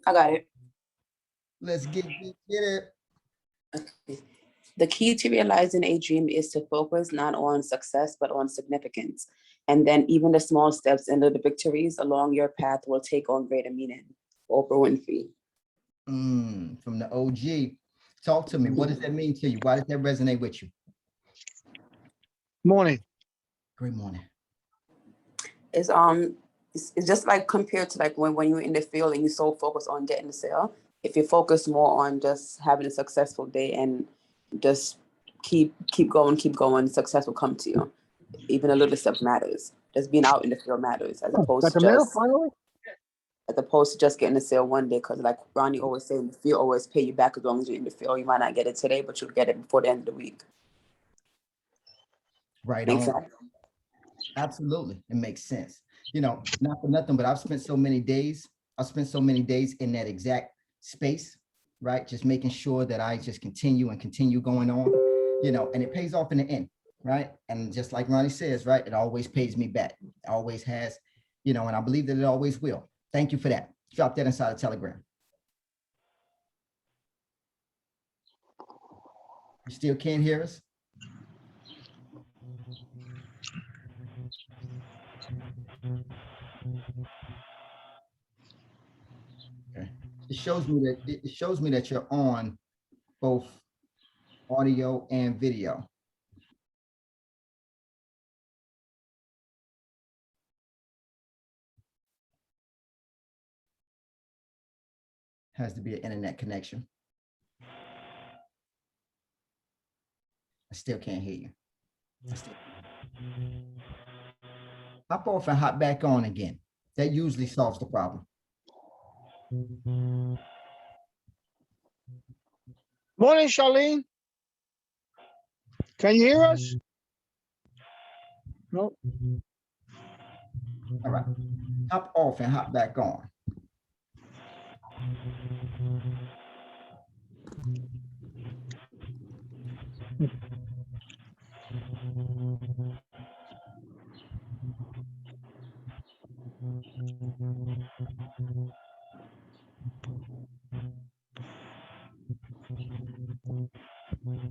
I got it. Let's get it. Okay. The key to realizing a dream is to focus not on success, but on significance. And then even the small steps and little victories along your path will take on greater meaning. Oprah Winfrey. From the OG. Talk to me. What does that mean to you? Why does that resonate with you? Morning. Great morning. It's just like compared to like when you're in the field and you're so focused on getting the sale. If you focus more on just having a successful day and just keep going, success will come to you. Even a little step matters. Just being out in the field matters as opposed Got to the mail just finally? getting the sale one day. Because like Ronnie always saying, the field always pay you back as long as you're in the field. You might not get it today, but you'll get it before the end of the week. Right Makes on. sense. Absolutely. It makes sense. You know, not for nothing, but I've spent so many days in that exact space, right? Just making sure that I just continue going on, you know, and it pays off in the end, right? And just like Ronnie says, right, it always pays me back. It always has, you know, and I believe that it always will. Thank you for that. Drop that inside a Telegram. You still can't hear us? Okay. It shows me that you're on both audio and video. Has to be an internet connection. I still can't hear you. Hop off and hop back on again. That usually solves the problem. Morning, Charlene. Can you hear us? No. All right. Hop off and hop back on.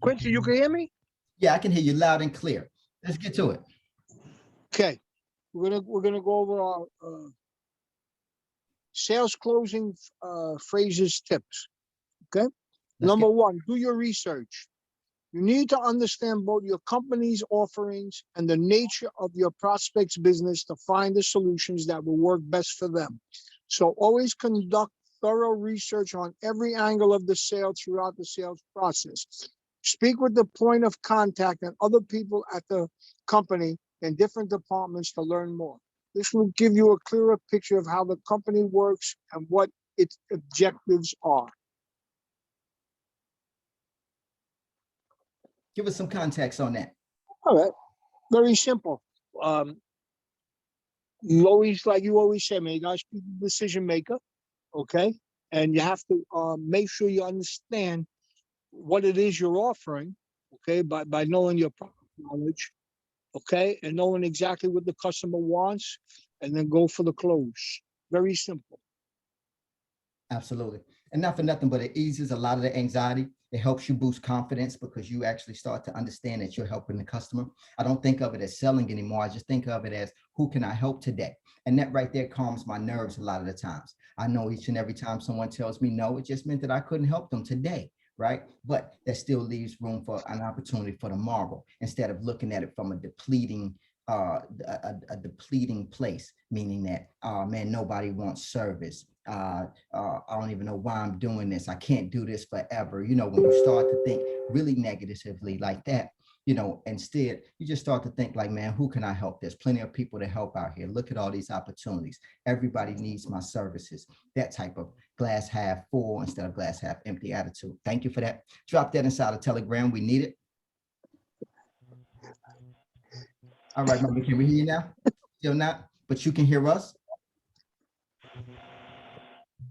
Quincy, you can hear me? Yeah, I can hear you loud and clear. Let's get to it. Okay. We're gonna go over our sales closing phrases tips. Okay. Number one, do your research. You need to understand both your company's offerings and the nature of your prospect's business to find the solutions that will work best for them. So always conduct thorough research on every angle of the sale throughout the sales process. Speak with the point of contact and other people at the company in different departments to learn more. This will give you a clearer picture of how the company works and what its objectives are. Give us some context on that. All right. Very simple. You always, like you always say, man, you guys be the decision maker, okay? And you have to make sure you understand what it is you're offering, okay, by knowing your product knowledge, okay, and knowing exactly what the customer wants, and then go for the close. Very simple. Absolutely. And not for nothing, but it eases a lot of the anxiety. It helps you boost confidence because you actually start to understand that you're helping the customer. I don't think of it as selling anymore. I just think of it as who can I help today? And that right there calms my nerves a lot of the times. I know each and every time someone tells me no, it just meant that I couldn't help them today, right? But that still leaves room for an opportunity for tomorrow instead of looking at it from a depleting place, meaning that, man, nobody wants service. I don't even know why I'm doing this. I can't do this forever. You know, when you start to think really negatively like that, you know, instead you just start to think like, man, who can I help? There's plenty of people to help out here. Look at all these opportunities. Everybody needs my services. That type of glass half full instead of glass half empty attitude. Thank you for that. Drop that inside a Telegram. We need it. All right, Mama, can we hear you now? Still not, but you can hear us.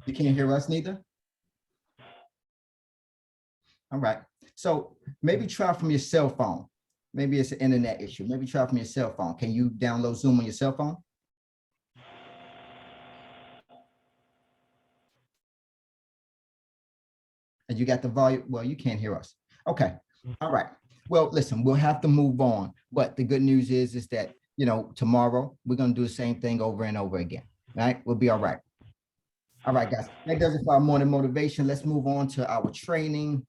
You can't hear us neither? All right. So maybe try from your cell phone. Maybe it's an internet issue. Maybe try from your cell phone. Can you download Zoom on your cell phone? And you got the volume. Well, you can't hear us. Okay. All right. Well, listen, we'll have to move on. But the good news is that, you know, tomorrow we're going to do the same thing over and over again. Right? We'll be all right. All right, guys. That does it for our morning motivation. Let's move on to our training.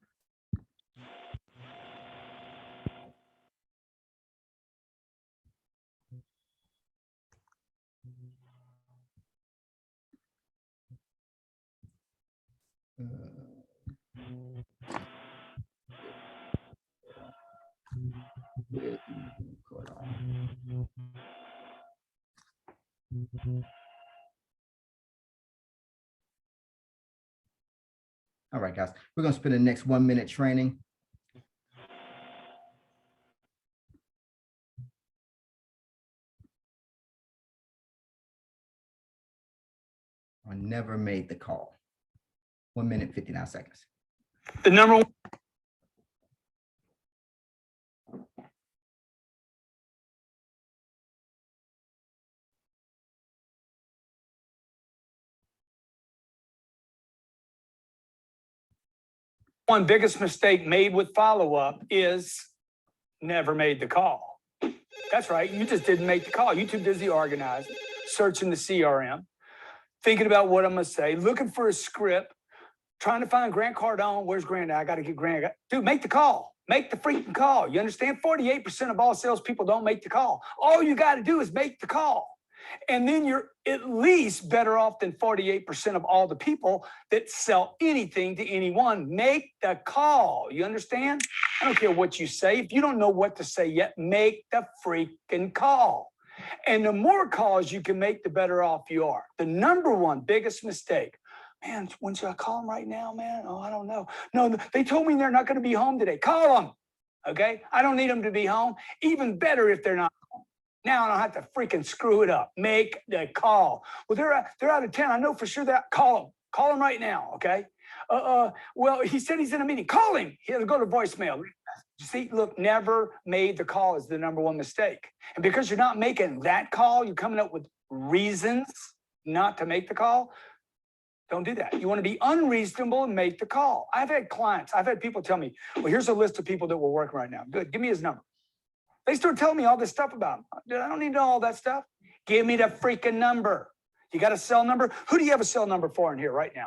All right, guys, we're going to spend the next 1 minute training. I never made the call. 1 minute, 59 seconds. The number one biggest mistake made with follow-up is never made the call. That's right. You just didn't make the call. You're too busy organizing, searching the CRM, thinking about what I'm going to say, looking for a script, trying to find Grant Cardone. Where's Grant? I got to get Grant. Dude, make the call. Make the freaking call. You understand? 48% of all salespeople don't make the call. All you got to do is make the call. And then you're at least better off than 48% of all the people that sell anything to anyone. Make the call. You understand? I don't care what you say. If you don't know what to say yet, make the freaking call. And the more calls you can make, the better off you are. The number one biggest mistake. Man, when should I call them right now, man? Oh, I don't know. No, they told me they're not going to be home today. Call them. Okay? I don't need them to be home. Even better if they're not home. Now I don't have to freaking screw it up. Make the call. Well, they're out of town. I know for sure that. Call them. Call them right now, okay? Well, he said he's in a meeting. Call him. He'll go to voicemail. See, look, never made the call is the number one mistake. And because you're not making that call, you're coming up with reasons not to make the call. Don't do that. You want to be unreasonable and make the call. I've had clients, I've had people tell me, well, here's a list of people that we're working right now. Good. Give me his number. They start telling me all this stuff about him. Dude, I don't need to know all that stuff. Give me the freaking number. You got a cell number? Who do you have a cell number for in here right now?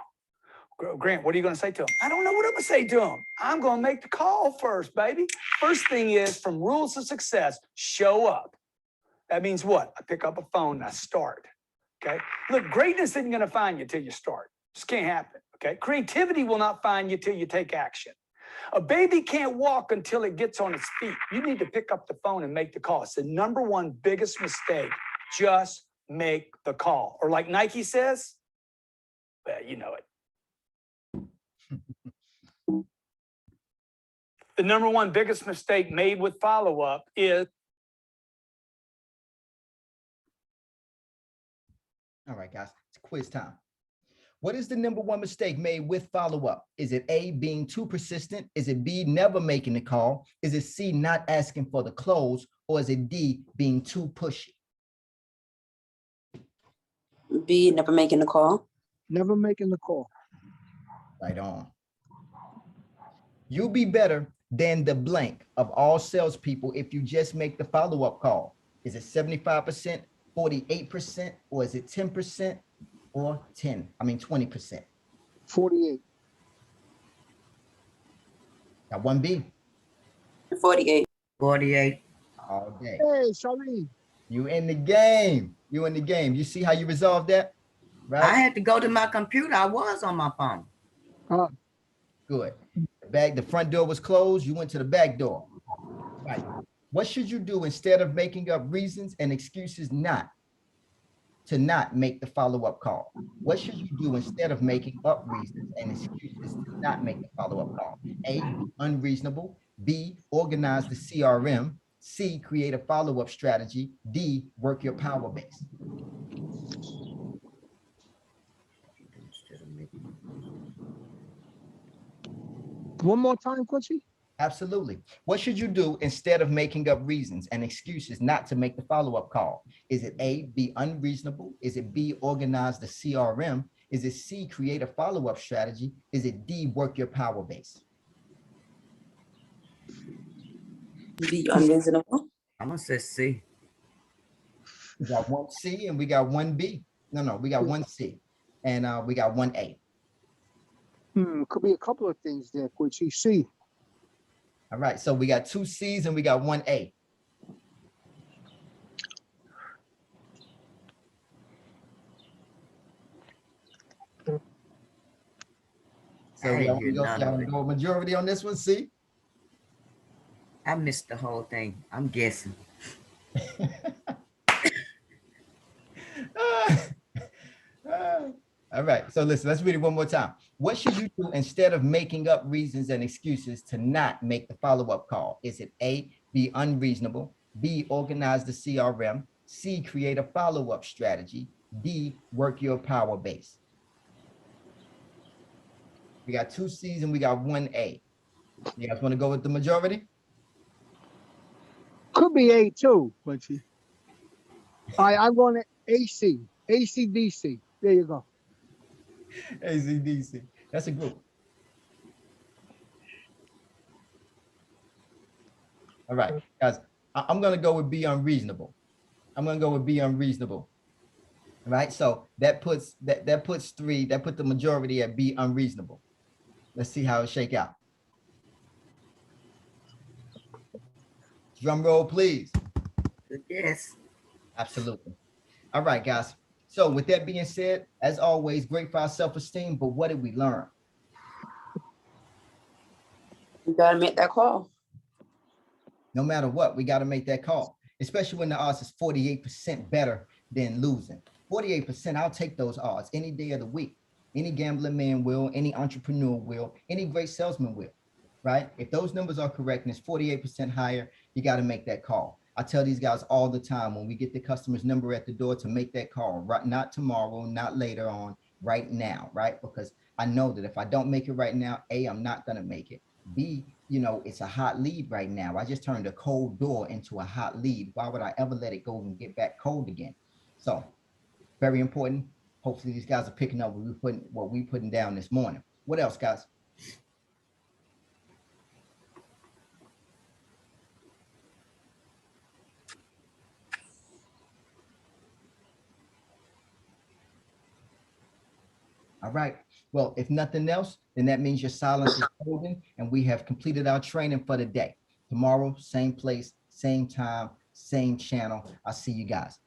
Grant, what are you going to say to him? I don't know what I'm going to say to him. I'm going to make the call first, baby. First thing is, from rules of success, show up. That means what? I pick up a phone and I start. Okay? Look, greatness isn't going to find you till you start. Just can't happen. Okay? Creativity will not find you till you take action. A baby can't walk until it gets on its feet. You need to pick up the phone and make the call. It's the number one biggest mistake. Just make the call. Or like Nike says, well, you know it. The number one biggest mistake made with follow-up is. All right, guys, it's quiz time. What is the number one mistake made with follow-up? Is it A, being too persistent? Is it B, never making the call? Is it C, not asking for the close? Or is it D, being too pushy? B, never making the call. Never making the call. Right on. You'll be better than the blank of all salespeople if you just make the follow-up call. Is it 75%, 48%, or is it 10%? Or 20%. 48. Got one B. 48. 48. All day. Hey, Charlene. You in the game. You in the game. You see how you resolved that? Right? I had to go to my computer. I was on my phone. Good. The front door was closed. You went to the back door. Right. What should you do instead of making up reasons and excuses not make the follow-up call? What should you do instead of making up reasons and excuses to not make the follow-up call? A, unreasonable. B, organize the CRM. C, create a follow-up strategy. D, work your power base. One more time, Quincy. Absolutely. What should you do instead of making up reasons and excuses not to make the follow-up call? Is it A, be unreasonable? Is it B, organize the CRM? Is it C, create a follow-up strategy? Is it D, work your power base? Be unreasonable. I'm gonna say C. We got one C and we got one B. No, we got one C and we got one A. Could be a couple of things there, Quincy. C. All right, so we got two C's and we got one A. So I y'all ain't hear none of wanna it. go majority on this one, C? I missed the whole thing. I'm guessing. All right, so listen, let's read it one more time. What should you do instead of making up reasons and excuses to not make the follow-up call? Is it A, be unreasonable, B, organize the CRM, C, create a follow-up strategy, D, work your power base? We got two C's and we got one A. You guys want to go with the majority? Could be A too, Quincy. I'm going to AC. ACDC. There you go. ACDC. That's a group. All right, guys, I'm going to go with be unreasonable. I'm going to go with be unreasonable. All right, so that puts three, that put the majority at be unreasonable. Let's see how it shake out. Drum roll, please. Good guess. Absolutely. All right, guys. So with that being said, as always, great for our self-esteem, but what did we learn? You gotta make that call. No matter what, we got to make that call, especially when the odds is 48% better than losing. 48%, I'll take those odds any day of the week. Any gambling man will, any entrepreneur will, any great salesman will, right? If those numbers are correct and it's 48% higher, you got to make that call. I tell these guys all the time when we get the customer's number at the door to make that call, right? Not tomorrow, not later on, right now, right? Because I know that if I don't make it right now, A, I'm not going to make it. B, you know, it's a hot lead right now. I just turned a cold door into a hot lead. Why would I ever let it go and get back cold again? So very important. Hopefully these guys are picking up what we putting down this morning. What else, guys? All right. Well, if nothing else, then that means your silence is golden and we have completed our training for the day. Tomorrow, same place, same time, same channel. I'll see you guys.